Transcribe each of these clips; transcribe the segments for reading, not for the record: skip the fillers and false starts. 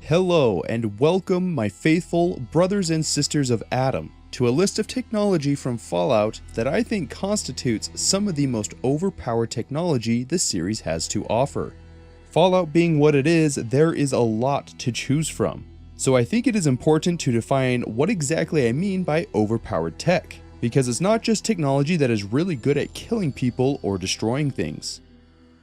Hello and welcome, my faithful brothers and sisters of Adam, to a list of technology from Fallout that I think constitutes some of the most overpowered technology the series has to offer. Fallout being what it is, there is a lot to choose from, so I think it is important to define what exactly I mean by overpowered tech, because it's not just technology that is really good at killing people or destroying things.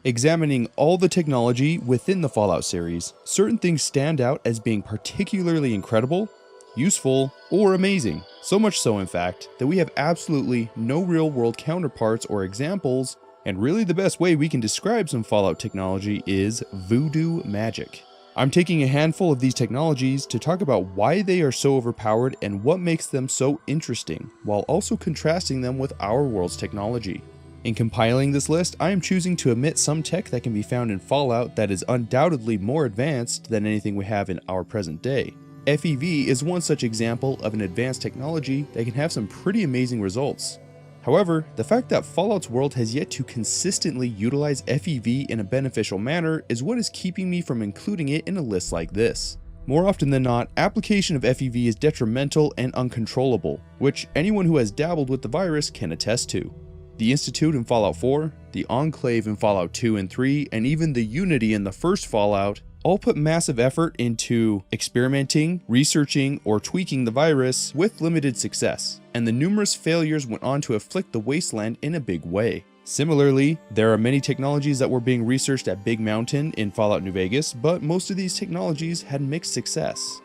Examining all the technology within the Fallout series, certain things stand out as being particularly incredible, useful, or amazing. So much so, in fact, that we have absolutely no real-world counterparts or examples, and really the best way we can describe some Fallout technology is voodoo magic. I'm taking a handful of these technologies to talk about why they are so overpowered and what makes them so interesting, while also contrasting them with our world's technology. In compiling this list, I am choosing to omit some tech that can be found in Fallout that is undoubtedly more advanced than anything we have in our present day. FEV is one such example of an advanced technology that can have some pretty amazing results. However, the fact that Fallout's world has yet to consistently utilize FEV in a beneficial manner is what is keeping me from including it in a list like this. More often than not, application of FEV is detrimental and uncontrollable, which anyone who has dabbled with the virus can attest to. The Institute in Fallout 4, the Enclave in Fallout 2 and 3, and even the Unity in the first Fallout all put massive effort into experimenting, researching, or tweaking the virus with limited success, and the numerous failures went on to afflict the wasteland in a big way. Similarly, there are many technologies that were being researched at Big Mountain in Fallout New Vegas, but most of these technologies had mixed success.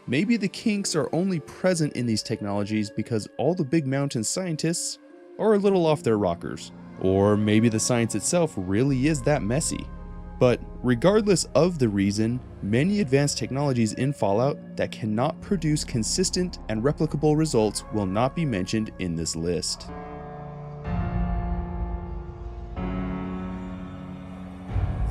Maybe the kinks are only present in these technologies because all the Big Mountain scientists are a little off their rockers, or maybe the science itself really is that messy. But regardless of the reason, many advanced technologies in Fallout that cannot produce consistent and replicable results will not be mentioned in this list.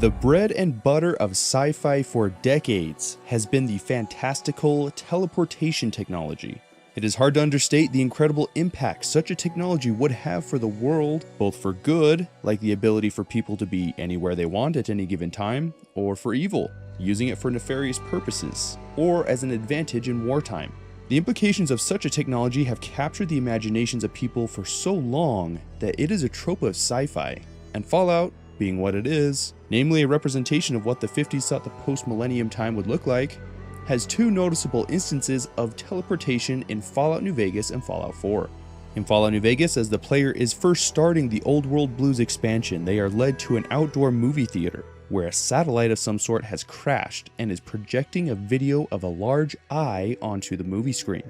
The bread and butter of sci-fi for decades has been the fantastical teleportation technology. It is hard to understate the incredible impact such a technology would have for the world, both for good, like the ability for people to be anywhere they want at any given time, or for evil, using it for nefarious purposes, or as an advantage in wartime. The implications of such a technology have captured the imaginations of people for so long that it is a trope of sci-fi, and Fallout, being what it is, namely a representation of what the 50s thought the post-millennium time would look like, has two noticeable instances of teleportation in Fallout New Vegas and Fallout 4. In Fallout New Vegas, as the player is first starting the Old World Blues expansion, they are led to an outdoor movie theater, where a satellite of some sort has crashed and is projecting a video of a large eye onto the movie screen.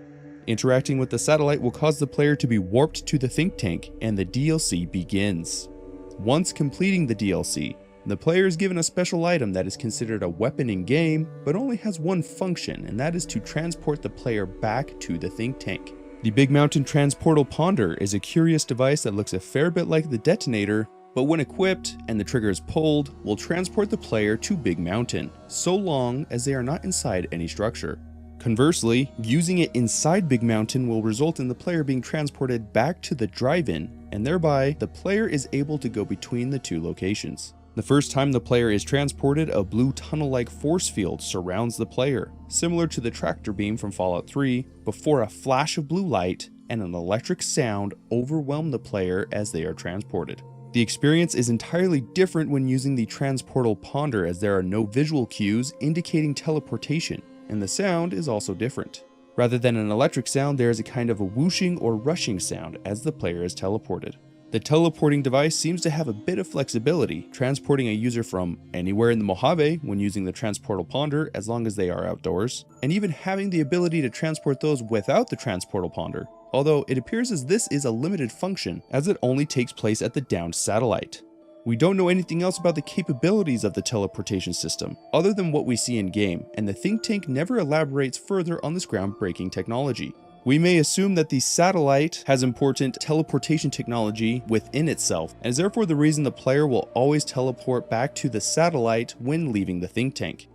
Interacting with the satellite will cause the player to be warped to the think tank, and the DLC begins. Once completing the DLC, the player is given a special item that is considered a weapon in-game, but only has one function, and that is to transport the player back to the think tank. The Big Mountain Transportal Ponder is a curious device that looks a fair bit like the detonator, but when equipped and the trigger is pulled, will transport the player to Big Mountain, so long as they are not inside any structure. Conversely, using it inside Big Mountain will result in the player being transported back to the drive-in, and thereby the player is able to go between the two locations. The first time the player is transported, a blue tunnel-like force field surrounds the player, similar to the tractor beam from Fallout 3, before a flash of blue light and an electric sound overwhelm the player as they are transported. The experience is entirely different when using the transportal ponder, as there are no visual cues indicating teleportation, and the sound is also different. Rather than an electric sound, there is a kind of a whooshing or rushing sound as the player is teleported. The teleporting device seems to have a bit of flexibility, transporting a user from anywhere in the Mojave when using the transportal ponder as long as they are outdoors, and even having the ability to transport those without the transportal ponder, although it appears as this is a limited function as it only takes place at the downed satellite. We don't know anything else about the capabilities of the teleportation system, other than what we see in-game, and the think tank never elaborates further on this groundbreaking technology. We may assume that the satellite has important teleportation technology within itself, and is therefore the reason the player will always teleport back to the satellite when leaving the think tank.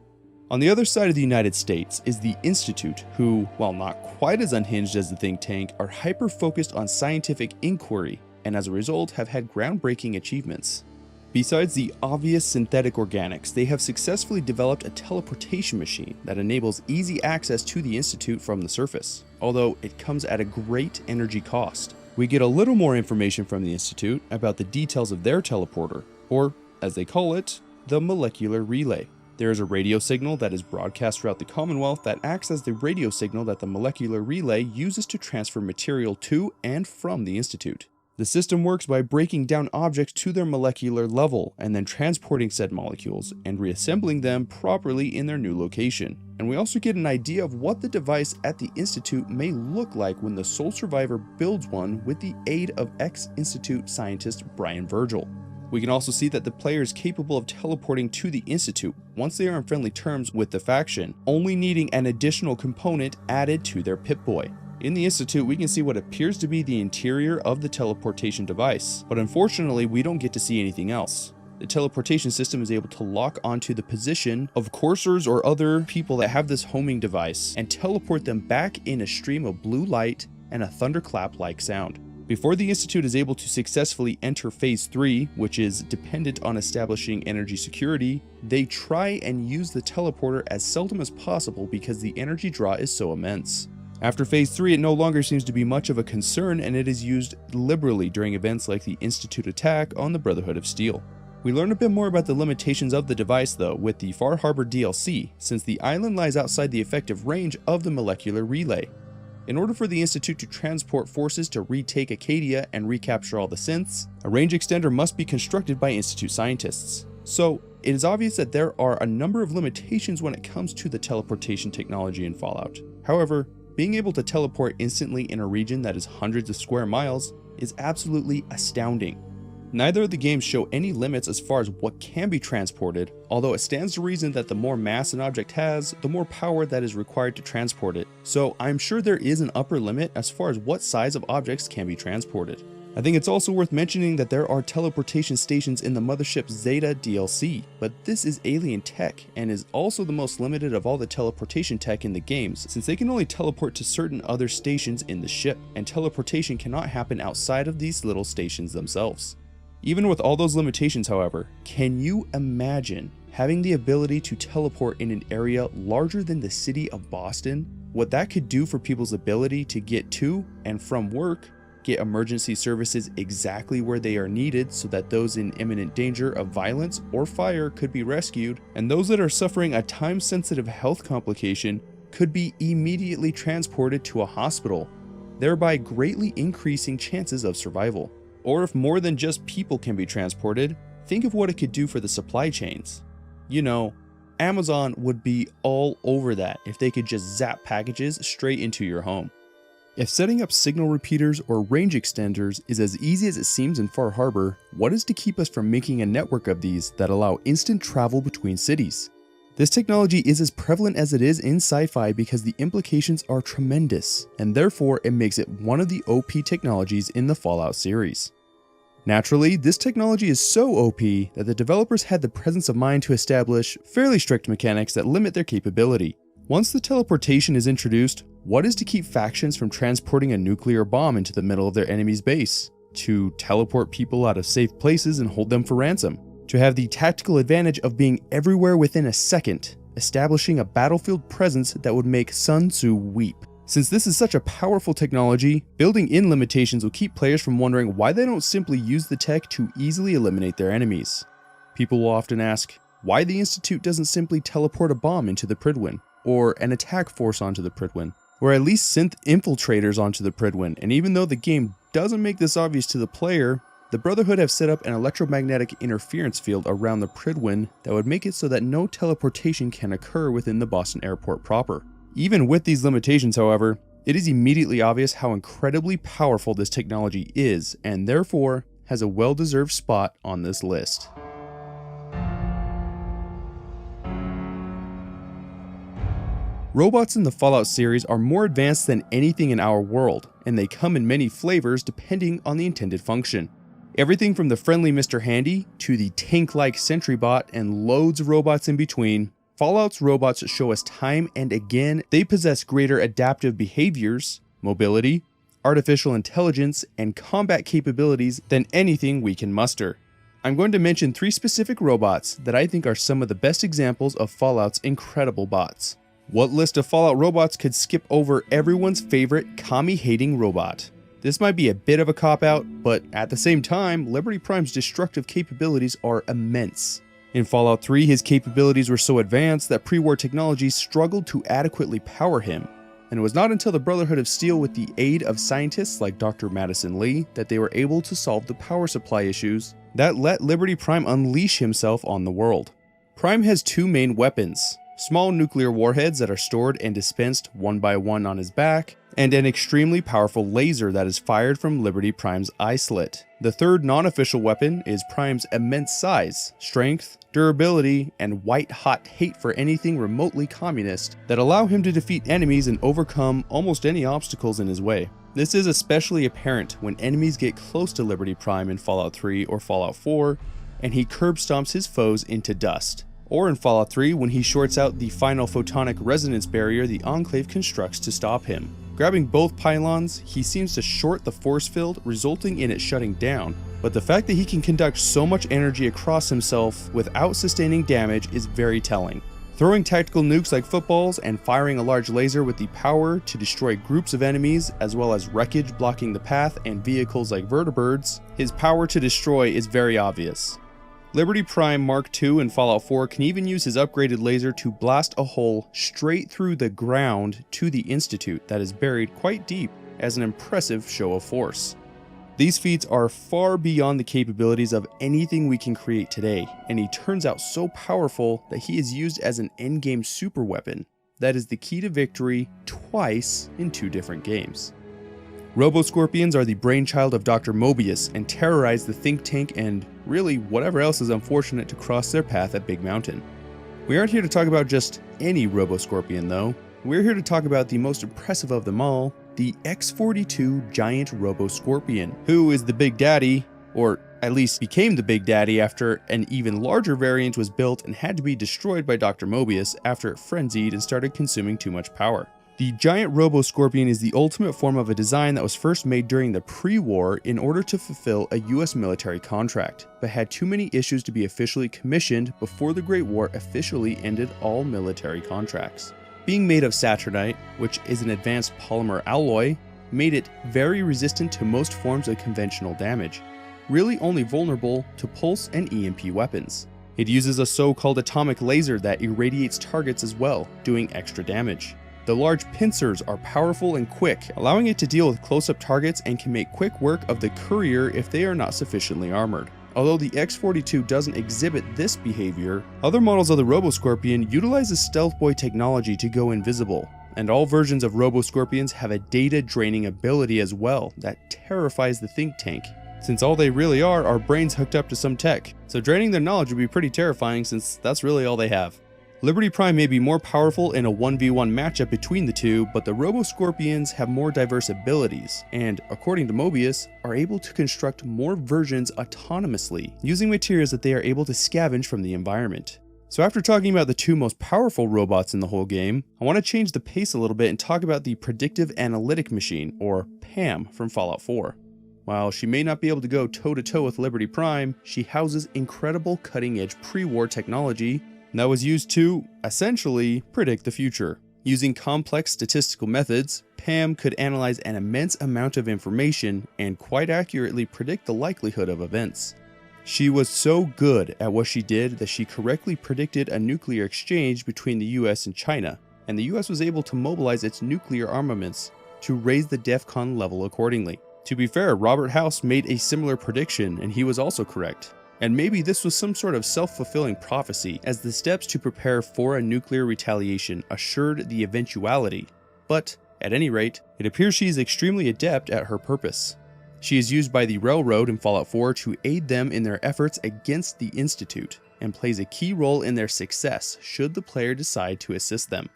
On the other side of the United States is the Institute, who, while not quite as unhinged as the think tank, are hyper-focused on scientific inquiry, and as a result have had groundbreaking achievements. Besides the obvious synthetic organics, they have successfully developed a teleportation machine that enables easy access to the Institute from the surface, although it comes at a great energy cost. We get a little more information from the Institute about the details of their teleporter, or, as they call it, the molecular relay. There is a radio signal that is broadcast throughout the Commonwealth that acts as the radio signal that the molecular relay uses to transfer material to and from the Institute. The system works by breaking down objects to their molecular level and then transporting said molecules and reassembling them properly in their new location. And we also get an idea of what the device at the Institute may look like when the sole survivor builds one with the aid of ex-Institute scientist Brian Virgil. We can also see that the player is capable of teleporting to the Institute once they are on friendly terms with the faction, only needing an additional component added to their Pip-Boy. In the Institute, we can see what appears to be the interior of the teleportation device, but unfortunately we don't get to see anything else. The teleportation system is able to lock onto the position of coursers or other people that have this homing device and teleport them back in a stream of blue light and a thunderclap-like sound. Before the Institute is able to successfully enter Phase 3, which is dependent on establishing energy security, they try and use the teleporter as seldom as possible because the energy draw is so immense. After Phase 3, it no longer seems to be much of a concern, and it is used liberally during events like the Institute attack on the Brotherhood of Steel. We learn a bit more about the limitations of the device though with the Far Harbor DLC, since the island lies outside the effective range of the molecular relay. In order for the Institute to transport forces to retake Acadia and recapture all the synths, a range extender must be constructed by Institute scientists. So, it is obvious that there are a number of limitations when it comes to the teleportation technology in Fallout. However, being able to teleport instantly in a region that is hundreds of square miles is absolutely astounding. Neither of the games show any limits as far as what can be transported, although it stands to reason that the more mass an object has, the more power that is required to transport it. So I'm sure there is an upper limit as far as what size of objects can be transported. I think it's also worth mentioning that there are teleportation stations in the Mothership Zeta DLC, but this is alien tech and is also the most limited of all the teleportation tech in the games, since they can only teleport to certain other stations in the ship, and teleportation cannot happen outside of these little stations themselves. Even with all those limitations, however, can you imagine having the ability to teleport in an area larger than the city of Boston? What that could do for people's ability to get to and from work, get emergency services exactly where they are needed so that those in imminent danger of violence or fire could be rescued, and those that are suffering a time-sensitive health complication could be immediately transported to a hospital, thereby greatly increasing chances of survival. Or if more than just people can be transported, think of what it could do for the supply chains. You know, Amazon would be all over that if they could just zap packages straight into your home. If setting up signal repeaters or range extenders is as easy as it seems in Far Harbor, what is to keep us from making a network of these that allow instant travel between cities? This technology is as prevalent as it is in sci-fi because the implications are tremendous, and therefore it makes it one of the OP technologies in the Fallout series. Naturally, this technology is so OP that the developers had the presence of mind to establish fairly strict mechanics that limit their capability. Once the teleportation is introduced, what is to keep factions from transporting a nuclear bomb into the middle of their enemy's base? To teleport people out of safe places and hold them for ransom? To have the tactical advantage of being everywhere within a second, establishing a battlefield presence that would make Sun Tzu weep? Since this is such a powerful technology, building in limitations will keep players from wondering why they don't simply use the tech to easily eliminate their enemies. People will often ask why the Institute doesn't simply teleport a bomb into the Prydwen, or an attack force onto the Prydwen, or at least synth infiltrators onto the Prydwen, and even though the game doesn't make this obvious to the player, the Brotherhood have set up an electromagnetic interference field around the Prydwen that would make it so that no teleportation can occur within the Boston airport proper. Even with these limitations, however, it is immediately obvious how incredibly powerful this technology is, and therefore has a well-deserved spot on this list. Robots in the Fallout series are more advanced than anything in our world, and they come in many flavors depending on the intended function. Everything from the friendly Mr. Handy to the tank-like sentry bot and loads of robots in between, Fallout's robots show us time and again they possess greater adaptive behaviors, mobility, artificial intelligence, and combat capabilities than anything we can muster. I'm going to mention 3 specific robots that I think are some of the best examples of Fallout's incredible bots. What list of Fallout robots could skip over everyone's favorite commie-hating robot? This might be a bit of a cop-out, but at the same time, Liberty Prime's destructive capabilities are immense. In Fallout 3, his capabilities were so advanced that pre-war technology struggled to adequately power him, and it was not until the Brotherhood of Steel with the aid of scientists like Dr. Madison Lee that they were able to solve the power supply issues that let Liberty Prime unleash himself on the world. Prime has 2 main weapons, small nuclear warheads that are stored and dispensed one by one on his back, and an extremely powerful laser that is fired from Liberty Prime's eye slit. The third non-official weapon is Prime's immense size, strength, durability, and white-hot hate for anything remotely communist that allow him to defeat enemies and overcome almost any obstacles in his way. This is especially apparent when enemies get close to Liberty Prime in Fallout 3 or Fallout 4, and he curb stomps his foes into dust. Or in Fallout 3 when he shorts out the final photonic resonance barrier the Enclave constructs to stop him. Grabbing both pylons, he seems to short the force field, resulting in it shutting down, but the fact that he can conduct so much energy across himself without sustaining damage is very telling. Throwing tactical nukes like footballs and firing a large laser with the power to destroy groups of enemies, as well as wreckage blocking the path and vehicles like vertibirds, his power to destroy is very obvious. Liberty Prime Mark II in Fallout 4 can even use his upgraded laser to blast a hole straight through the ground to the Institute that is buried quite deep as an impressive show of force. These feats are far beyond the capabilities of anything we can create today, and he turns out so powerful that he is used as an endgame superweapon that is the key to victory twice in 2 different games. Robo-Scorpions are the brainchild of Dr. Mobius and terrorize the think tank and really whatever else is unfortunate to cross their path at Big Mountain. We aren't here to talk about just any Robo-Scorpion though. We're here to talk about the most impressive of them all, the X-42 Giant Robo-Scorpion, who is the Big Daddy, or at least became the Big Daddy after an even larger variant was built and had to be destroyed by Dr. Mobius after it frenzied and started consuming too much power. The Giant Robo-Scorpion is the ultimate form of a design that was first made during the pre-war in order to fulfill a US military contract, but had too many issues to be officially commissioned before the Great War officially ended all military contracts. Being made of Saturnite, which is an advanced polymer alloy, made it very resistant to most forms of conventional damage, really only vulnerable to pulse and EMP weapons. It uses a so-called atomic laser that irradiates targets as well, doing extra damage. The large pincers are powerful and quick, allowing it to deal with close-up targets and can make quick work of the courier if they are not sufficiently armored. Although the X-42 doesn't exhibit this behavior, other models of the Robo-Scorpion utilize the Stealth Boy technology to go invisible, and all versions of Robo-Scorpions have a data-draining ability as well that terrifies the think tank, since all they really are brains hooked up to some tech, so draining their knowledge would be pretty terrifying since that's really all they have. Liberty Prime may be more powerful in a 1v1 matchup between the two, but the Robo-Scorpions have more diverse abilities, and, according to Mobius, are able to construct more versions autonomously, using materials that they are able to scavenge from the environment. So after talking about the 2 most powerful robots in the whole game, I want to change the pace a little bit and talk about the Predictive Analytic Machine, or PAM, from Fallout 4. While she may not be able to go toe-to-toe with Liberty Prime, she houses incredible cutting-edge pre-war technology that was used to, essentially, predict the future. Using complex statistical methods, PAM could analyze an immense amount of information and quite accurately predict the likelihood of events. She was so good at what she did that she correctly predicted a nuclear exchange between the US and China, and the US was able to mobilize its nuclear armaments to raise the DEFCON level accordingly. To be fair, Robert House made a similar prediction and he was also correct. And maybe this was some sort of self-fulfilling prophecy, as the steps to prepare for a nuclear retaliation assured the eventuality. But, at any rate, it appears she is extremely adept at her purpose. She is used by the Railroad in Fallout 4 to aid them in their efforts against the Institute, and plays a key role in their success should the player decide to assist them.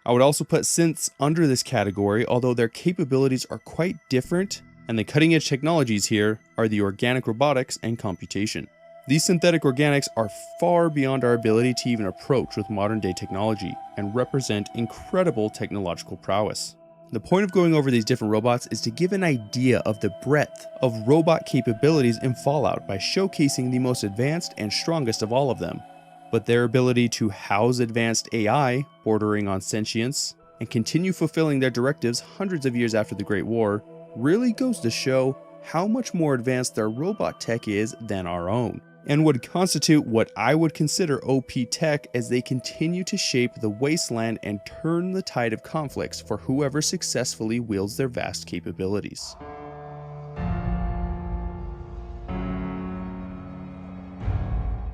I would also put synths under this category, although their capabilities are quite different, and the cutting-edge technologies here are the organic robotics and computation. These synthetic organics are far beyond our ability to even approach with modern day technology, and represent incredible technological prowess. The point of going over these different robots is to give an idea of the breadth of robot capabilities in Fallout by showcasing the most advanced and strongest of all of them. But their ability to house advanced AI, bordering on sentience, and continue fulfilling their directives hundreds of years after the Great War, really goes to show how much more advanced their robot tech is than our own, and would constitute what I would consider OP tech as they continue to shape the wasteland and turn the tide of conflicts for whoever successfully wields their vast capabilities.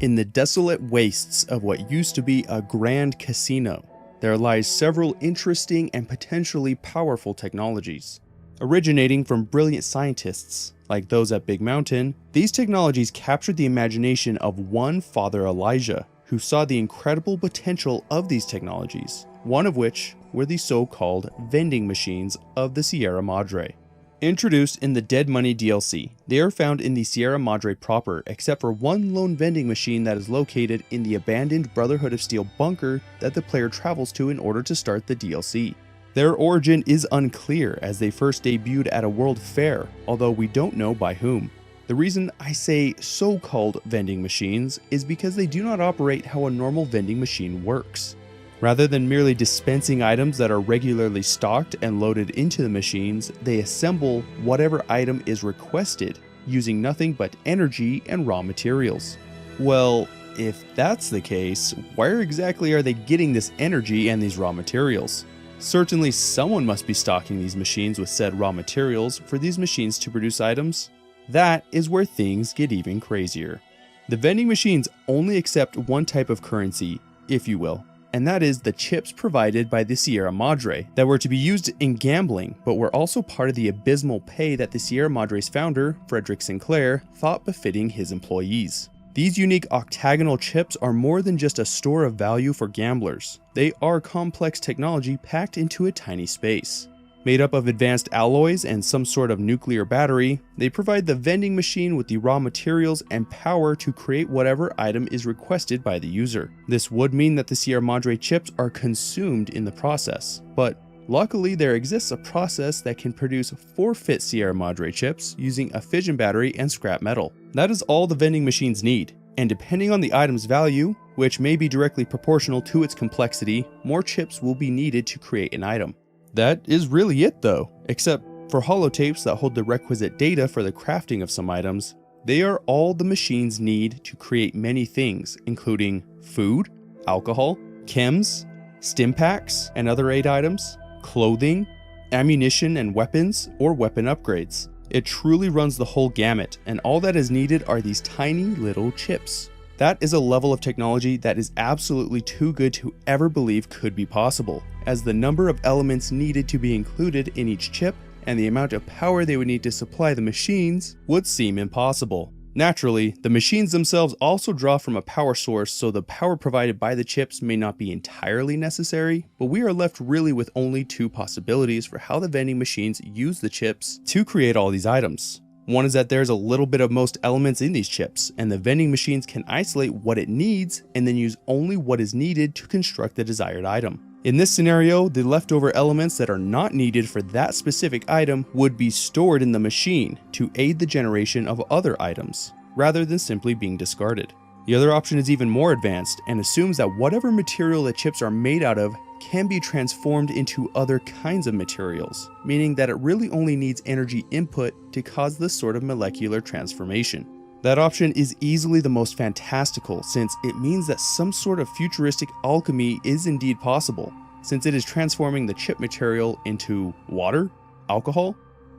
In the desolate wastes of what used to be a grand casino, there lies several interesting and potentially powerful technologies. Originating from brilliant scientists, like those at Big Mountain, these technologies captured the imagination of one Father Elijah, who saw the incredible potential of these technologies, one of which were the so-called vending machines of the Sierra Madre. Introduced in the Dead Money DLC, they are found in the Sierra Madre proper, except for one lone vending machine that is located in the abandoned Brotherhood of Steel bunker that the player travels to in order to start the DLC. Their origin is unclear, as they first debuted at a world fair, although we don't know by whom. The reason I say so-called vending machines is because they do not operate how a normal vending machine works. Rather than merely dispensing items that are regularly stocked and loaded into the machines, they assemble whatever item is requested, using nothing but energy and raw materials. Well, if that's the case, where exactly are they getting this energy and these raw materials? Certainly someone must be stocking these machines with said raw materials for these machines to produce items. That is where things get even crazier. The vending machines only accept one type of currency, if you will, and that is the chips provided by the Sierra Madre that were to be used in gambling, but were also part of the abysmal pay that the Sierra Madre's founder, Frederick Sinclair, thought befitting his employees. These unique octagonal chips are more than just a store of value for gamblers. They are complex technology packed into a tiny space. Made up of advanced alloys and some sort of nuclear battery, they provide the vending machine with the raw materials and power to create whatever item is requested by the user. This would mean that the Sierra Madre chips are consumed in the process, but luckily there exists a process that can produce forfeit Sierra Madre chips using a fission battery and scrap metal. That is all the vending machines need, and depending on the item's value, which may be directly proportional to its complexity, more chips will be needed to create an item. That is really it though, except for holotapes that hold the requisite data for the crafting of some items. They are all the machines need to create many things, including food, alcohol, chems, stim packs and other aid items, clothing, ammunition and weapons, or weapon upgrades. It truly runs the whole gamut, and all that is needed are these tiny little chips. That is a level of technology that is absolutely too good to ever believe could be possible, as the number of elements needed to be included in each chip and the amount of power they would need to supply the machines would seem impossible. Naturally, the machines themselves also draw from a power source, so the power provided by the chips may not be entirely necessary, but we are left really with only two possibilities for how the vending machines use the chips to create all these items. One is that there's a little bit of most elements in these chips, and the vending machines can isolate what it needs and then use only what is needed to construct the desired item. In this scenario, the leftover elements that are not needed for that specific item would be stored in the machine to aid the generation of other items, rather than simply being discarded. The other option is even more advanced and assumes that whatever material the chips are made out of can be transformed into other kinds of materials, meaning that it really only needs energy input to cause this sort of molecular transformation. That option is easily the most fantastical, since it means that some sort of futuristic alchemy is indeed possible, since it is transforming the chip material into water, alcohol,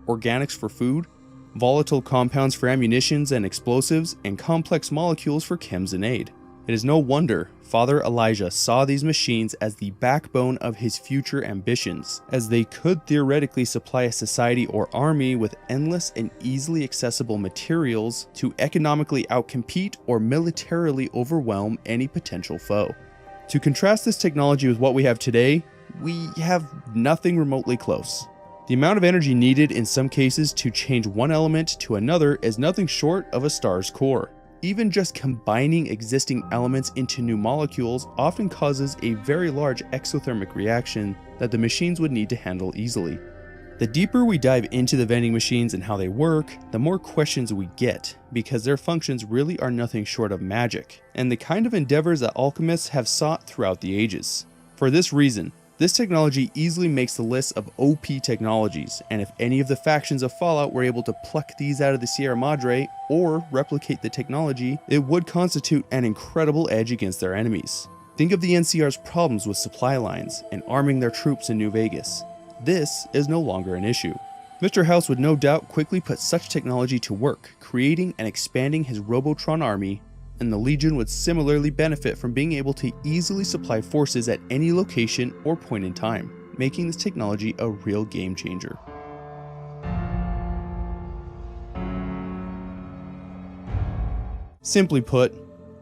organics for food, volatile compounds for ammunitions and explosives, and complex molecules for chems and aid. It is no wonder Father Elijah saw these machines as the backbone of his future ambitions, as they could theoretically supply a society or army with endless and easily accessible materials to economically outcompete or militarily overwhelm any potential foe. To contrast this technology with what we have today, we have nothing remotely close. The amount of energy needed in some cases to change one element to another is nothing short of a star's core. Even just combining existing elements into new molecules often causes a very large exothermic reaction that the machines would need to handle easily. The deeper we dive into the vending machines and how they work, the more questions we get, because their functions really are nothing short of magic, and the kind of endeavors that alchemists have sought throughout the ages. For this reason, this technology easily makes the list of OP technologies, and if any of the factions of Fallout were able to pluck these out of the Sierra Madre or replicate the technology, it would constitute an incredible edge against their enemies. Think of the NCR's problems with supply lines and arming their troops in New Vegas. This is no longer an issue. Mr. House would no doubt quickly put such technology to work, creating and expanding his Robotron army, and the Legion would similarly benefit from being able to easily supply forces at any location or point in time, making this technology a real game changer. Simply put,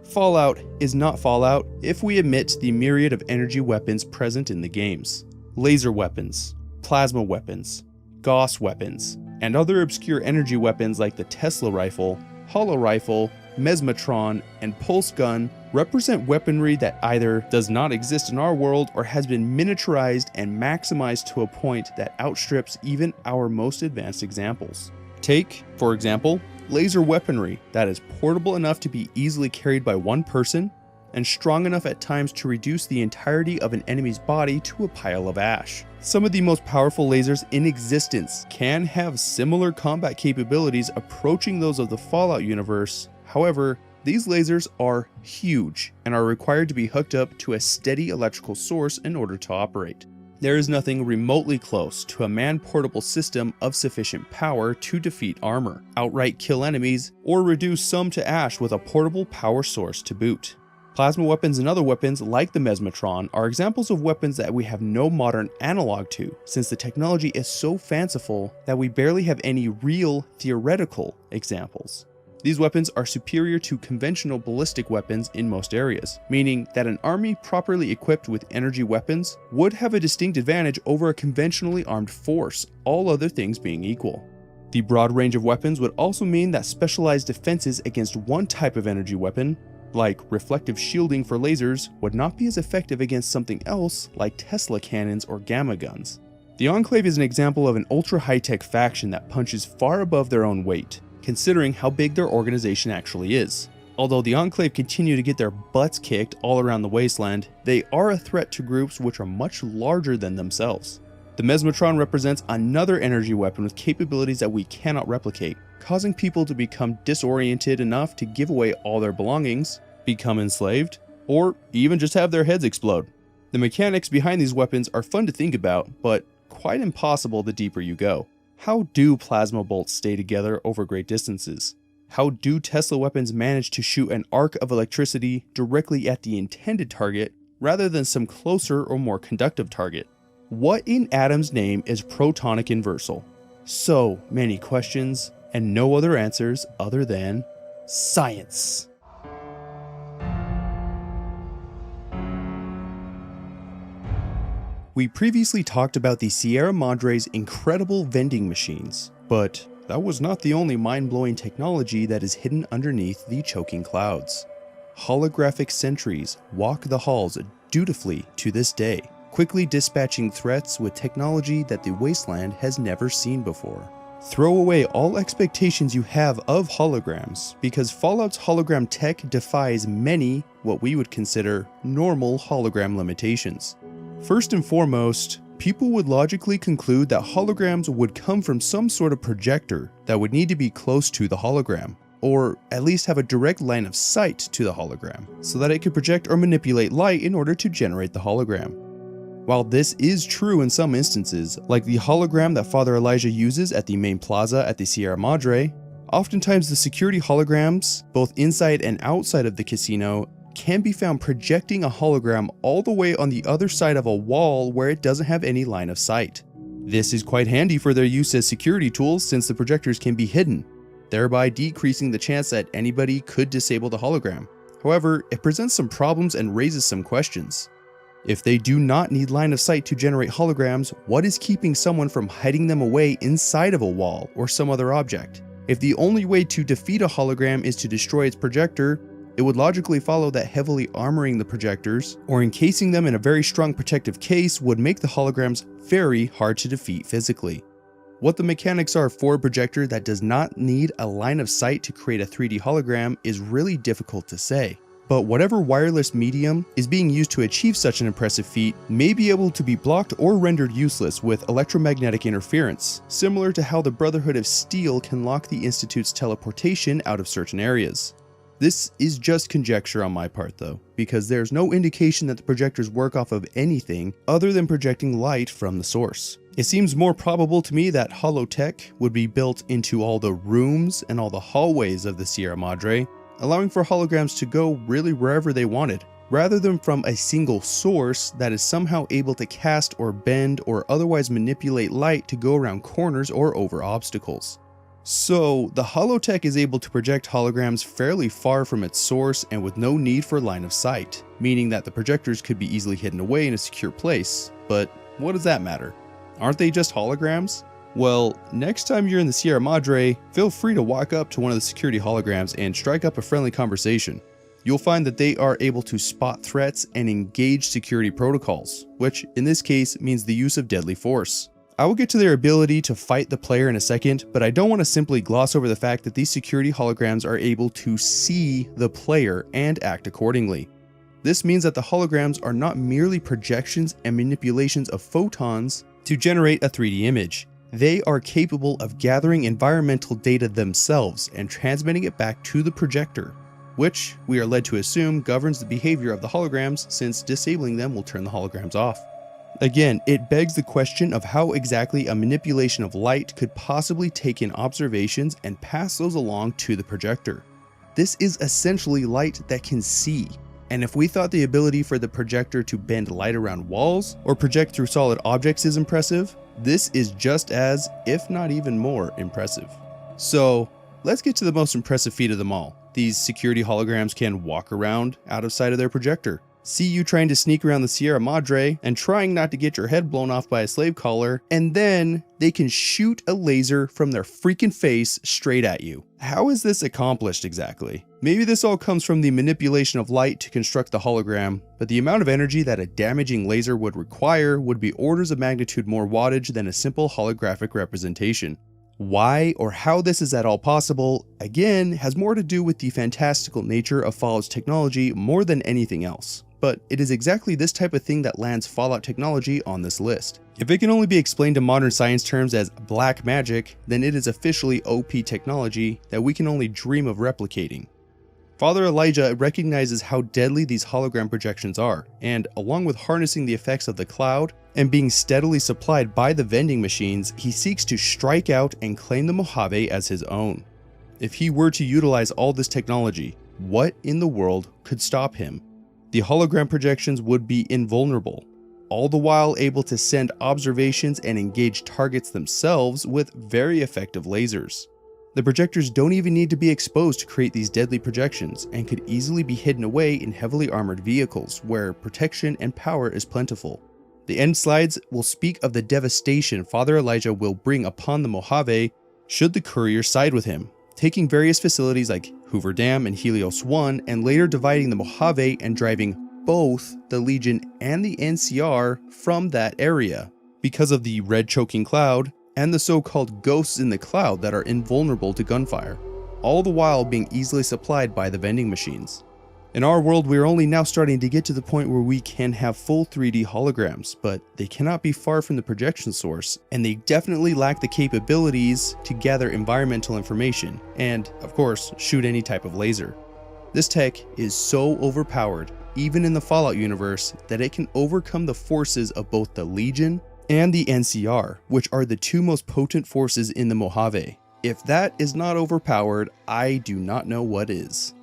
Fallout is not Fallout if we omit the myriad of energy weapons present in the games. Laser weapons, plasma weapons, Gauss weapons, and other obscure energy weapons like the Tesla rifle, Holo rifle, Mesmetron, and Pulse gun represent weaponry that either does not exist in our world or has been miniaturized and maximized to a point that outstrips even our most advanced examples. Take, for example, laser weaponry that is portable enough to be easily carried by one person and strong enough at times to reduce the entirety of an enemy's body to a pile of ash. Some of the most powerful lasers in existence can have similar combat capabilities approaching those of the Fallout universe. However, these lasers are huge and are required to be hooked up to a steady electrical source in order to operate. There is nothing remotely close to a man-portable system of sufficient power to defeat armor, outright kill enemies, or reduce some to ash with a portable power source to boot. Plasma weapons and other weapons like the Mesmetron are examples of weapons that we have no modern analog to, since the technology is so fanciful that we barely have any real theoretical examples. These weapons are superior to conventional ballistic weapons in most areas, meaning that an army properly equipped with energy weapons would have a distinct advantage over a conventionally armed force, all other things being equal. The broad range of weapons would also mean that specialized defenses against one type of energy weapon, like reflective shielding for lasers, would not be as effective against something else like Tesla cannons or gamma guns. The Enclave is an example of an ultra high-tech faction that punches far above their own weight, considering how big their organization actually is. Although the Enclave continue to get their butts kicked all around the wasteland, they are a threat to groups which are much larger than themselves. The Mesmetron represents another energy weapon with capabilities that we cannot replicate, causing people to become disoriented enough to give away all their belongings, become enslaved, or even just have their heads explode. The mechanics behind these weapons are fun to think about, but quite impossible the deeper you go. How do plasma bolts stay together over great distances? How do Tesla weapons manage to shoot an arc of electricity directly at the intended target rather than some closer or more conductive target? What in Adam's name is protonic inversal? So many questions and no other answers other than science. We previously talked about the Sierra Madre's incredible vending machines, but that was not the only mind-blowing technology that is hidden underneath the choking clouds. Holographic sentries walk the halls dutifully to this day, quickly dispatching threats with technology that the wasteland has never seen before. Throw away all expectations you have of holograms, because Fallout's hologram tech defies many what we would consider normal hologram limitations. First and foremost, people would logically conclude that holograms would come from some sort of projector that would need to be close to the hologram, or at least have a direct line of sight to the hologram, so that it could project or manipulate light in order to generate the hologram. While this is true in some instances, like the hologram that Father Elijah uses at the main plaza at the Sierra Madre, oftentimes the security holograms, both inside and outside of the casino, can be found projecting a hologram all the way on the other side of a wall where it doesn't have any line of sight. This is quite handy for their use as security tools since the projectors can be hidden, thereby decreasing the chance that anybody could disable the hologram. However, it presents some problems and raises some questions. If they do not need line of sight to generate holograms, what is keeping someone from hiding them away inside of a wall or some other object? If the only way to defeat a hologram is to destroy its projector, it would logically follow that heavily armoring the projectors or encasing them in a very strong protective case would make the holograms very hard to defeat physically. What the mechanics are for a projector that does not need a line of sight to create a 3D hologram is really difficult to say. But whatever wireless medium is being used to achieve such an impressive feat may be able to be blocked or rendered useless with electromagnetic interference, similar to how the Brotherhood of Steel can lock the Institute's teleportation out of certain areas. This is just conjecture on my part though, because there's no indication that the projectors work off of anything other than projecting light from the source. It seems more probable to me that holotech would be built into all the rooms and all the hallways of the Sierra Madre, allowing for holograms to go really wherever they wanted, rather than from a single source that is somehow able to cast or bend or otherwise manipulate light to go around corners or over obstacles. So the holotech is able to project holograms fairly far from its source and with no need for line of sight, meaning that the projectors could be easily hidden away in a secure place. But what does that matter? Aren't they just holograms? Well, next time you're in the Sierra Madre, feel free to walk up to one of the security holograms and strike up a friendly conversation. You'll find that they are able to spot threats and engage security protocols, which in this case means the use of deadly force. I will get to their ability to fight the player in a second, but I don't want to simply gloss over the fact that these security holograms are able to see the player and act accordingly. This means that the holograms are not merely projections and manipulations of photons to generate a 3D image. They are capable of gathering environmental data themselves and transmitting it back to the projector, which we are led to assume governs the behavior of the holograms, since disabling them will turn the holograms off. Again, it begs the question of how exactly a manipulation of light could possibly take in observations and pass those along to the projector. This is essentially light that can see. And if we thought the ability for the projector to bend light around walls or project through solid objects is impressive, this is just as, if not even more, impressive. So let's get to the most impressive feat of them all. These security holograms can walk around out of sight of their projector. See you trying to sneak around the Sierra Madre and trying not to get your head blown off by a slave collar, and then they can shoot a laser from their freaking face straight at you. How is this accomplished exactly? Maybe this all comes from the manipulation of light to construct the hologram, but the amount of energy that a damaging laser would require would be orders of magnitude more wattage than a simple holographic representation. Why or how this is at all possible, again, has more to do with the fantastical nature of Fallout's technology more than anything else. But it is exactly this type of thing that lands Fallout technology on this list. If it can only be explained in modern science terms as black magic, then it is officially OP technology that we can only dream of replicating. Father Elijah recognizes how deadly these hologram projections are, and along with harnessing the effects of the cloud and being steadily supplied by the vending machines, he seeks to strike out and claim the Mojave as his own. If he were to utilize all this technology, what in the world could stop him? The hologram projections would be invulnerable, all the while able to send observations and engage targets themselves with very effective lasers. The projectors don't even need to be exposed to create these deadly projections and could easily be hidden away in heavily armored vehicles where protection and power is plentiful. The end slides will speak of the devastation Father Elijah will bring upon the Mojave should the courier side with him, taking various facilities like Hoover Dam and Helios 1 and later dividing the Mojave and driving both the Legion and the NCR from that area because of the red choking cloud and the so-called ghosts in the cloud that are invulnerable to gunfire, all the while being easily supplied by the vending machines. In our world, we are only now starting to get to the point where we can have full 3D holograms, but they cannot be far from the projection source, and they definitely lack the capabilities to gather environmental information, and, of course, shoot any type of laser. This tech is so overpowered, even in the Fallout universe, that it can overcome the forces of both the Legion and the NCR, which are the two most potent forces in the Mojave. If that is not overpowered, I do not know what is.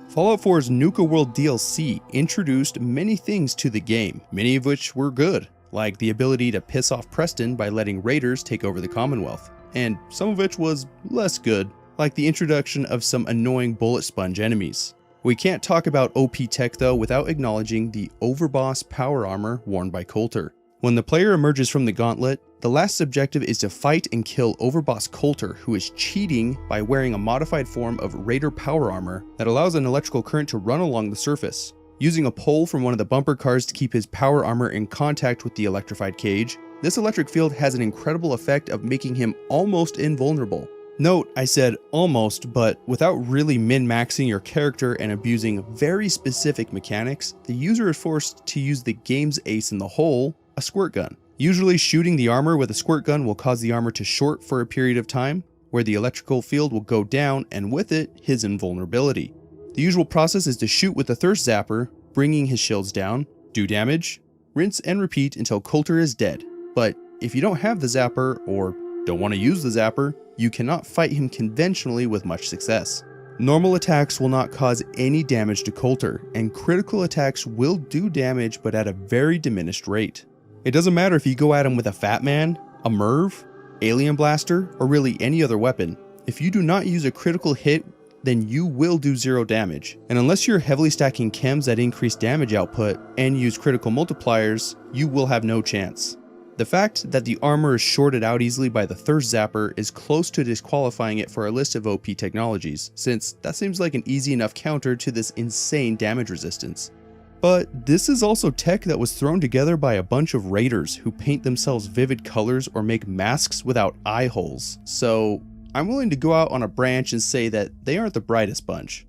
Fallout 4's Nuka World DLC introduced many things to the game, many of which were good, like the ability to piss off Preston by letting raiders take over the Commonwealth, and some of which was less good, like the introduction of some annoying bullet sponge enemies. We can't talk about OP tech though without acknowledging the Overboss power armor worn by Coulter. When the player emerges from the gauntlet, the last objective is to fight and kill Overboss Coulter, who is cheating by wearing a modified form of Raider power armor that allows an electrical current to run along the surface. Using a pole from one of the bumper cars to keep his power armor in contact with the electrified cage, this electric field has an incredible effect of making him almost invulnerable. Note, I said almost, but without really min-maxing your character and abusing very specific mechanics, the user is forced to use the game's ace in the hole, a squirt gun. Usually shooting the armor with a squirt gun will cause the armor to short for a period of time, where the electrical field will go down and with it, his invulnerability. The usual process is to shoot with the thirst zapper, bringing his shields down, do damage, rinse and repeat until Coulter is dead. But if you don't have the zapper or don't want to use the zapper, you cannot fight him conventionally with much success. Normal attacks will not cause any damage to Coulter, and critical attacks will do damage but at a very diminished rate. It doesn't matter if you go at him with a Fat Man, a Merv, Alien Blaster, or really any other weapon. If you do not use a critical hit, then you will do 0 damage. And unless you're heavily stacking chems that increase damage output and use critical multipliers, you will have no chance. The fact that the armor is shorted out easily by the Thirst Zapper is close to disqualifying it for a list of OP technologies, since that seems like an easy enough counter to this insane damage resistance. But this is also tech that was thrown together by a bunch of raiders who paint themselves vivid colors or make masks without eye holes, so I'm willing to go out on a branch and say that they aren't the brightest bunch.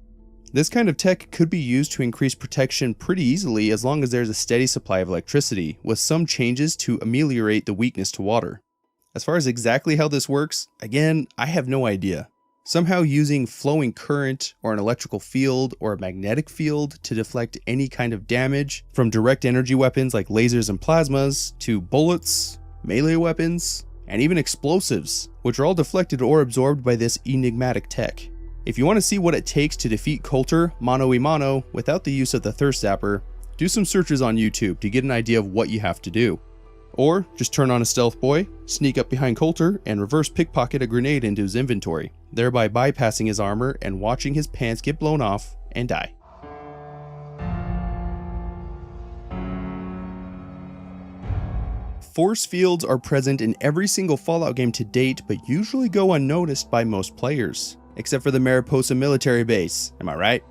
This kind of tech could be used to increase protection pretty easily as long as there's a steady supply of electricity, with some changes to ameliorate the weakness to water. As far as exactly how this works, again, I have no idea. Somehow using flowing current or an electrical field or a magnetic field to deflect any kind of damage, from direct energy weapons like lasers and plasmas to bullets, melee weapons, and even explosives, which are all deflected or absorbed by this enigmatic tech. If you want to see what it takes to defeat Coulter mano a mano without the use of the Thirst Zapper, do some searches on YouTube to get an idea of what you have to do. Or just turn on a stealth boy, sneak up behind Coulter, and reverse pickpocket a grenade into his inventory, thereby bypassing his armor and watching his pants get blown off and die. Force fields are present in every single Fallout game to date, but usually go unnoticed by most players, except for the Mariposa military base, am I right?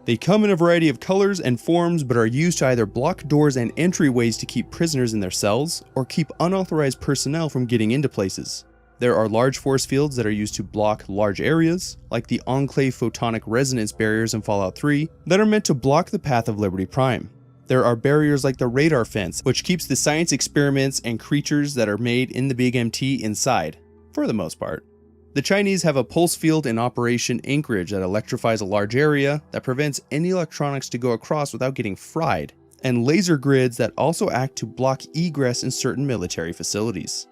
They come in a variety of colors and forms, but are used to either block doors and entryways to keep prisoners in their cells, or keep unauthorized personnel from getting into places. There are large force fields that are used to block large areas, like the Enclave Photonic Resonance barriers in Fallout 3, that are meant to block the path of Liberty Prime. There are barriers like the radar fence, which keeps the science experiments and creatures that are made in the Big MT inside, for the most part. The Chinese have a pulse field in Operation Anchorage that electrifies a large area that prevents any electronics to go across without getting fried, and laser grids that also act to block egress in certain military facilities.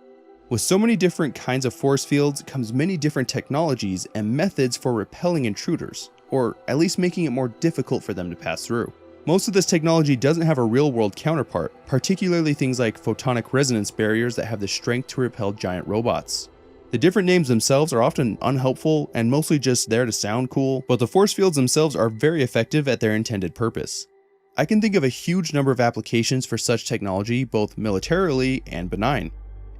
With so many different kinds of force fields comes many different technologies and methods for repelling intruders, or at least making it more difficult for them to pass through. Most of this technology doesn't have a real-world counterpart, particularly things like photonic resonance barriers that have the strength to repel giant robots. The different names themselves are often unhelpful and mostly just there to sound cool, but the force fields themselves are very effective at their intended purpose. I can think of a huge number of applications for such technology, both militarily and benign.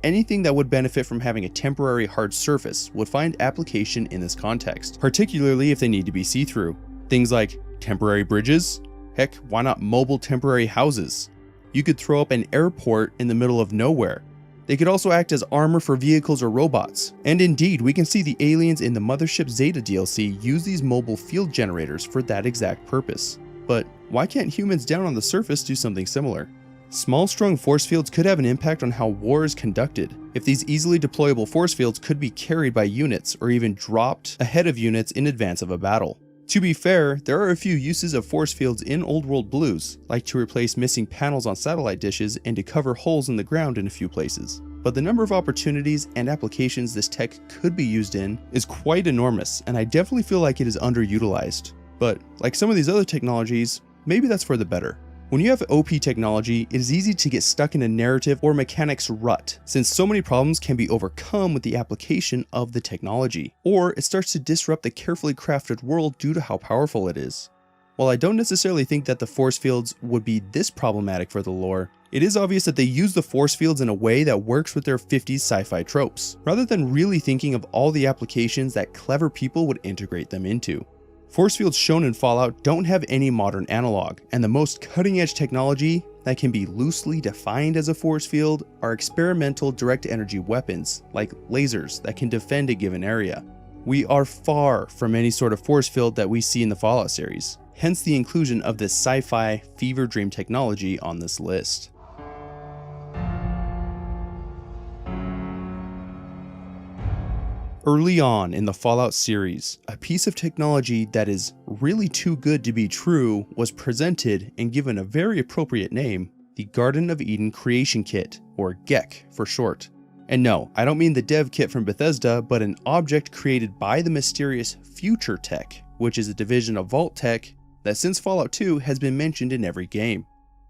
Anything that would benefit from having a temporary hard surface would find application in this context, particularly if they need to be see-through. Things like temporary bridges, heck, why not mobile temporary houses? You could throw up an airport in the middle of nowhere. They could also act as armor for vehicles or robots, and indeed we can see the aliens in the Mothership Zeta DLC use these mobile field generators for that exact purpose. But why can't humans down on the surface do something similar? Small strung force fields could have an impact on how war is conducted, if these easily deployable force fields could be carried by units or even dropped ahead of units in advance of a battle. To be fair, there are a few uses of force fields in Old World Blues, like to replace missing panels on satellite dishes and to cover holes in the ground in a few places. But the number of opportunities and applications this tech could be used in is quite enormous, and I definitely feel like it is underutilized. But like some of these other technologies, maybe that's for the better. When you have OP technology, it is easy to get stuck in a narrative or mechanics rut, since so many problems can be overcome with the application of the technology, or it starts to disrupt the carefully crafted world due to how powerful it is. While I don't necessarily think that the force fields would be this problematic for the lore, it is obvious that they use the force fields in a way that works with their 50s sci-fi tropes, rather than really thinking of all the applications that clever people would integrate them into. Force fields shown in Fallout don't have any modern analog, and the most cutting-edge technology that can be loosely defined as a force field are experimental direct energy weapons, like lasers that can defend a given area. We are far from any sort of force field that we see in the Fallout series, hence the inclusion of this sci-fi fever dream technology on this list. Early on in the Fallout series, a piece of technology that is really too good to be true was presented and given a very appropriate name, the Garden of Eden Creation Kit, or G.E.C.K for short. And no, I don't mean the dev kit from Bethesda, but an object created by the mysterious Future Tech, which is a division of Vault Tech that since Fallout 2 has been mentioned in every game.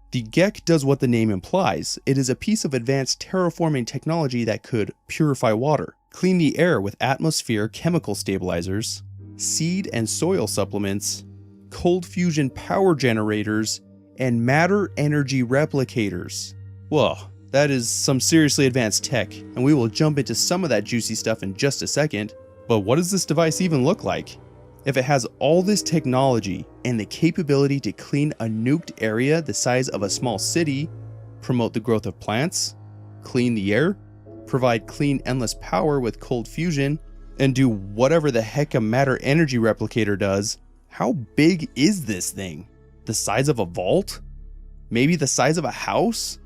The G.E.C.K does what the name implies. It is a piece of advanced terraforming technology that could purify water, clean the air with atmosphere chemical stabilizers, seed and soil supplements, cold fusion power generators, and matter energy replicators. Whoa, that is some seriously advanced tech, and we will jump into some of that juicy stuff in just a second. But what does this device even look like? If it has all this technology and the capability to clean a nuked area the size of a small city, promote the growth of plants, clean the air, provide clean endless power with cold fusion, and do whatever the heck a matter energy replicator does, how big is this thing? The size of a vault? Maybe the size of a house?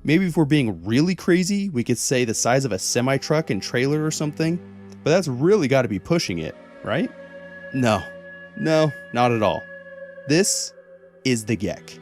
Maybe if we're being really crazy, we could say the size of a semi-truck and trailer or something, but that's really got to be pushing it, right? No, not at all. This is the G.E.C.K.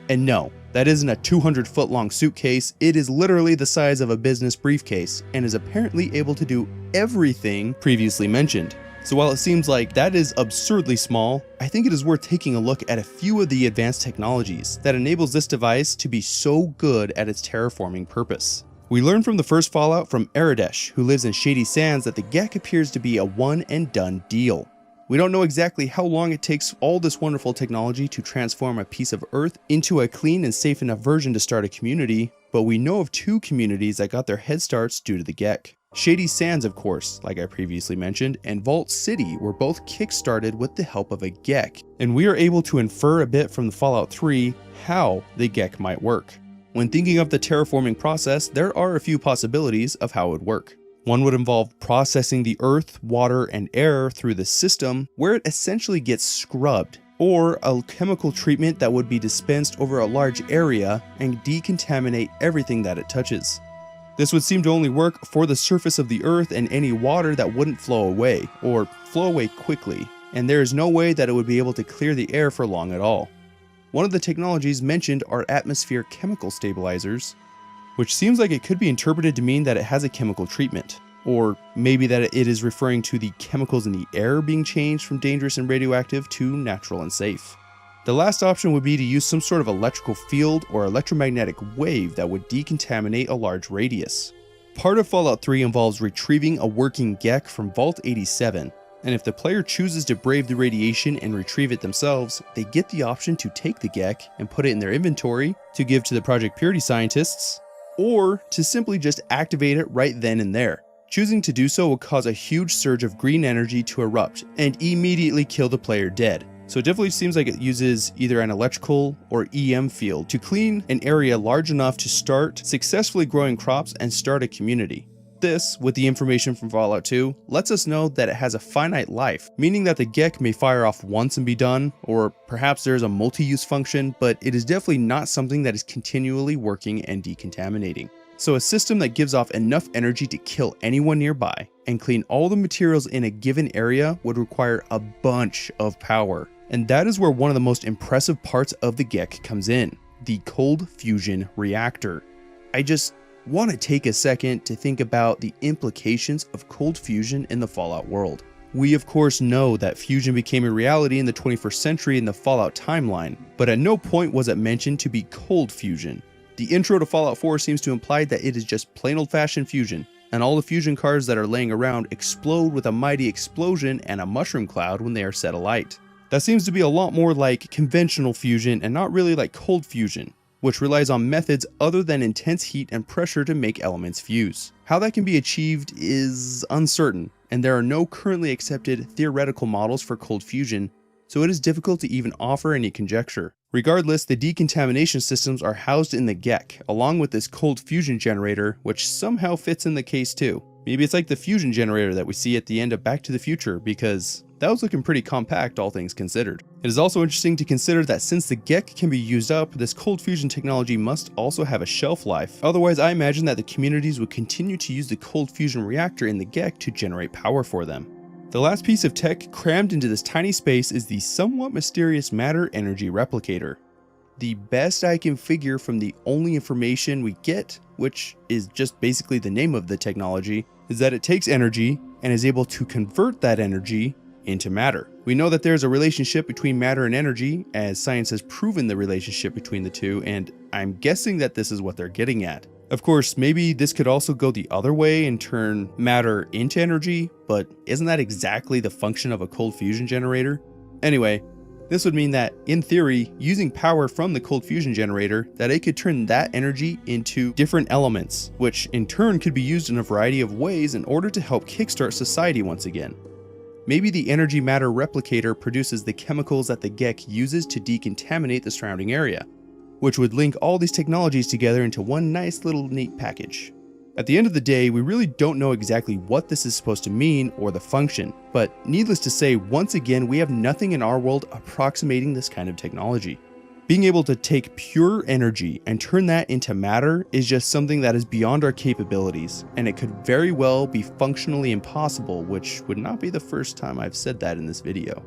And no, that isn't a 200-foot long suitcase, it is literally the size of a business briefcase, and is apparently able to do everything previously mentioned. So while it seems like that is absurdly small, I think it is worth taking a look at a few of the advanced technologies that enables this device to be so good at its terraforming purpose. We learned from the first Fallout from Aradesh, who lives in Shady Sands, that the G.E.C.K appears to be a one and done deal. We don't know exactly how long it takes all this wonderful technology to transform a piece of Earth into a clean and safe enough version to start a community, but we know of two communities that got their head starts due to the G.E.C.K. Shady Sands, of course, like I previously mentioned, and Vault City were both kickstarted with the help of a G.E.C.K, and we are able to infer a bit from the Fallout 3 how the G.E.C.K might work. When thinking of the terraforming process, there are a few possibilities of how it would work. One would involve processing the earth, water, and air through the system where it essentially gets scrubbed, or a chemical treatment that would be dispensed over a large area and decontaminate everything that it touches. This would seem to only work for the surface of the earth and any water that wouldn't flow away, or flow away quickly, and there is no way that it would be able to clear the air for long at all. One of the technologies mentioned are atmosphere chemical stabilizers, which seems like it could be interpreted to mean that it has a chemical treatment, or maybe that it is referring to the chemicals in the air being changed from dangerous and radioactive to natural and safe. The last option would be to use some sort of electrical field or electromagnetic wave that would decontaminate a large radius. Part of Fallout 3 involves retrieving a working G.E.C.K from Vault 87, and if the player chooses to brave the radiation and retrieve it themselves, they get the option to take the G.E.C.K and put it in their inventory to give to the Project Purity scientists, or to simply just activate it right then and there. Choosing to do so will cause a huge surge of green energy to erupt and immediately kill the player dead. So it definitely seems like it uses either an electrical or EM field to clean an area large enough to start successfully growing crops and start a community. This, with the information from Fallout 2, lets us know that it has a finite life, meaning that the G.E.C.K may fire off once and be done, or perhaps there is a multi-use function, but it is definitely not something that is continually working and decontaminating. So a system that gives off enough energy to kill anyone nearby and clean all the materials in a given area would require a bunch of power. And that is where one of the most impressive parts of the G.E.C.K comes in, the cold fusion reactor. I just want to take a second to think about the implications of cold fusion in the Fallout world. We of course know that fusion became a reality in the 21st century in the Fallout timeline, but at no point was it mentioned to be cold fusion. The intro to Fallout 4 seems to imply that it is just plain old-fashioned fusion, and all the fusion cards that are laying around explode with a mighty explosion and a mushroom cloud when they are set alight. That seems to be a lot more like conventional fusion and not really like cold fusion, which relies on methods other than intense heat and pressure to make elements fuse. How that can be achieved is uncertain, and there are no currently accepted theoretical models for cold fusion, so it is difficult to even offer any conjecture. Regardless, the decontamination systems are housed in the G.E.C.K, along with this cold fusion generator, which somehow fits in the case too. Maybe it's like the fusion generator that we see at the end of Back to the Future, because that was looking pretty compact, all things considered. It is also interesting to consider that since the G.E.C.K can be used up, this cold fusion technology must also have a shelf life. Otherwise, I imagine that the communities would continue to use the cold fusion reactor in the G.E.C.K to generate power for them. The last piece of tech crammed into this tiny space is the somewhat mysterious matter energy replicator. The best I can figure from the only information we get, which is just basically the name of the technology, is that it takes energy and is able to convert that energy into matter. We know that there's a relationship between matter and energy, as science has proven the relationship between the two, and I'm guessing that this is what they're getting at. Of course, maybe this could also go the other way and turn matter into energy, but isn't that exactly the function of a cold fusion generator? Anyway, this would mean that, in theory, using power from the cold fusion generator, that it could turn that energy into different elements, which in turn could be used in a variety of ways in order to help kickstart society once again. Maybe the energy matter replicator produces the chemicals that the G.E.C.K uses to decontaminate the surrounding area, which would link all these technologies together into one nice little neat package. At the end of the day, we really don't know exactly what this is supposed to mean or the function, but needless to say, once again, we have nothing in our world approximating this kind of technology. Being able to take pure energy and turn that into matter is just something that is beyond our capabilities, and it could very well be functionally impossible, which would not be the first time I've said that in this video.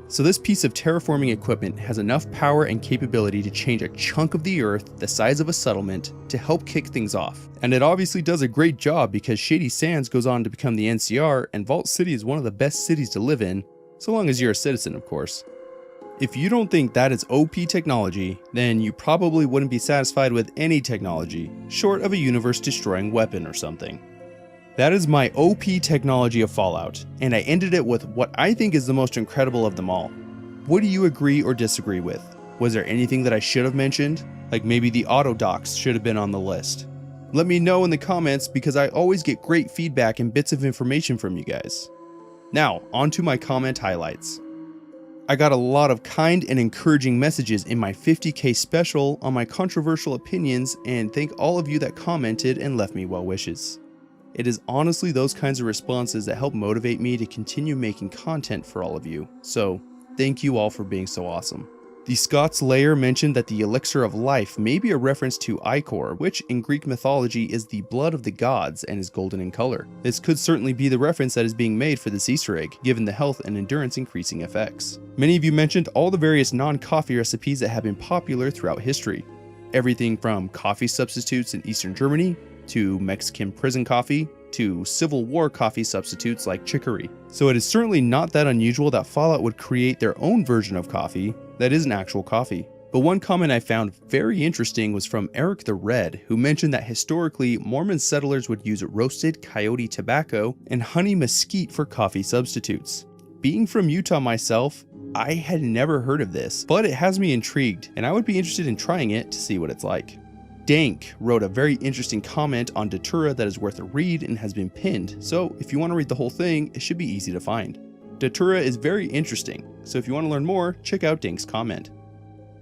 So this piece of terraforming equipment has enough power and capability to change a chunk of the earth the size of a settlement to help kick things off. And it obviously does a great job because Shady Sands goes on to become the NCR, and Vault City is one of the best cities to live in, so long as you're a citizen, of course. If you don't think that is OP technology, then you probably wouldn't be satisfied with any technology, short of a universe-destroying weapon or something. That is my OP technology of Fallout, and I ended it with what I think is the most incredible of them all. What do you agree or disagree with? Was there anything that I should have mentioned? Like maybe the auto docks should have been on the list. Let me know in the comments because I always get great feedback and bits of information from you guys. Now, on to my comment highlights. I got a lot of kind and encouraging messages in my 50K special on my controversial opinions, and thank all of you that commented and left me well wishes. It is honestly those kinds of responses that help motivate me to continue making content for all of you, so thank you all for being so awesome. The Scots Layer mentioned that the elixir of life may be a reference to ichor, which in Greek mythology is the blood of the gods and is golden in color. This could certainly be the reference that is being made for this Easter egg, given the health and endurance increasing effects. Many of you mentioned all the various non-coffee recipes that have been popular throughout history. Everything from coffee substitutes in Eastern Germany, to Mexican prison coffee, to Civil War coffee substitutes like chicory. So it is certainly not that unusual that Fallout would create their own version of coffee that isn't actual coffee. But one comment I found very interesting was from Eric the Red, who mentioned that historically Mormon settlers would use roasted coyote tobacco and honey mesquite for coffee substitutes. Being from Utah myself, I had never heard of this, but it has me intrigued, and I would be interested in trying it to see what it's like. Dank wrote a very interesting comment on Datura that is worth a read and has been pinned, so if you want to read the whole thing, it should be easy to find. Datura is very interesting, so if you want to learn more, check out Dank's comment.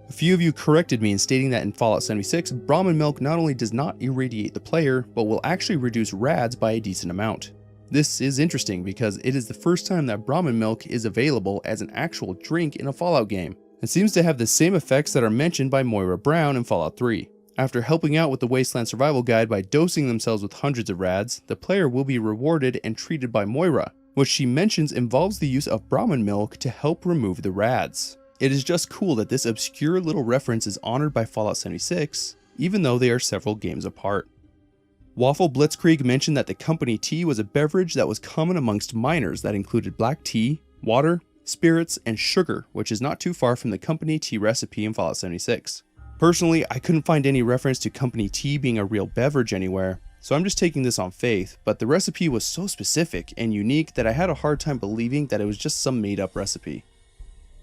A few of you corrected me in stating that in Fallout 76, Brahmin milk not only does not irradiate the player, but will actually reduce rads by a decent amount. This is interesting because it is the first time that Brahmin milk is available as an actual drink in a Fallout game. It seems to have the same effects that are mentioned by Moira Brown in Fallout 3. After helping out with the Wasteland Survival Guide by dosing themselves with hundreds of rads, the player will be rewarded and treated by Moira, which she mentions involves the use of Brahmin milk to help remove the rads. It is just cool that this obscure little reference is honored by Fallout 76, even though they are several games apart. Waffle Blitzkrieg mentioned that the company tea was a beverage that was common amongst miners that included black tea, water, spirits, and sugar, which is not too far from the company tea recipe in Fallout 76. Personally, I couldn't find any reference to company tea being a real beverage anywhere, so I'm just taking this on faith, but the recipe was so specific and unique that I had a hard time believing that it was just some made-up recipe.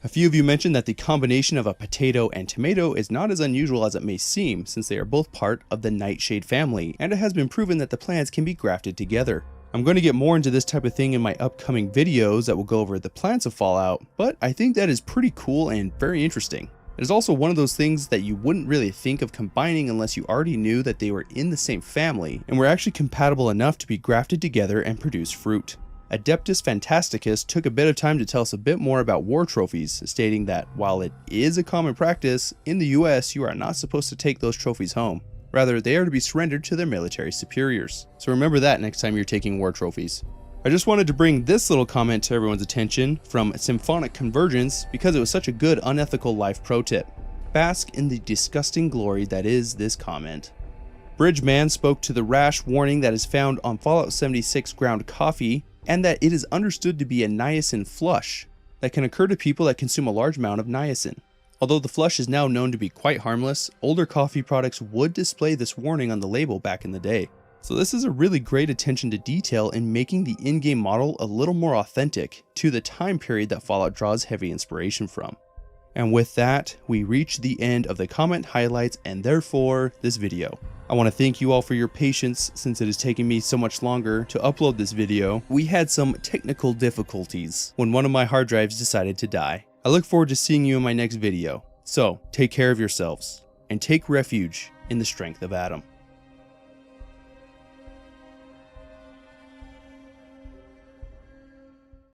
A few of you mentioned that the combination of a potato and tomato is not as unusual as it may seem, since they are both part of the nightshade family, and it has been proven that the plants can be grafted together. I'm going to get more into this type of thing in my upcoming videos that will go over the plants of Fallout, but I think that is pretty cool and very interesting. It is also one of those things that you wouldn't really think of combining unless you already knew that they were in the same family and were actually compatible enough to be grafted together and produce fruit. Adeptus Fantasticus took a bit of time to tell us a bit more about war trophies, stating that while it is a common practice, in the US you are not supposed to take those trophies home. Rather, they are to be surrendered to their military superiors. So remember that next time you're taking war trophies. I just wanted to bring this little comment to everyone's attention from Symphonic Convergence because it was such a good unethical life pro tip. Bask in the disgusting glory that is this comment. Bridgeman spoke to the rash warning that is found on Fallout 76 ground coffee, and that it is understood to be a niacin flush that can occur to people that consume a large amount of niacin. Although the flush is now known to be quite harmless, older coffee products would display this warning on the label back in the day. So this is a really great attention to detail in making the in-game model a little more authentic to the time period that Fallout draws heavy inspiration from. And with that, we reach the end of the comment highlights and therefore this video. I want to thank you all for your patience since it has taken me so much longer to upload this video. We had some technical difficulties when one of my hard drives decided to die. I look forward to seeing you in my next video. So take care of yourselves and take refuge in the strength of Adam.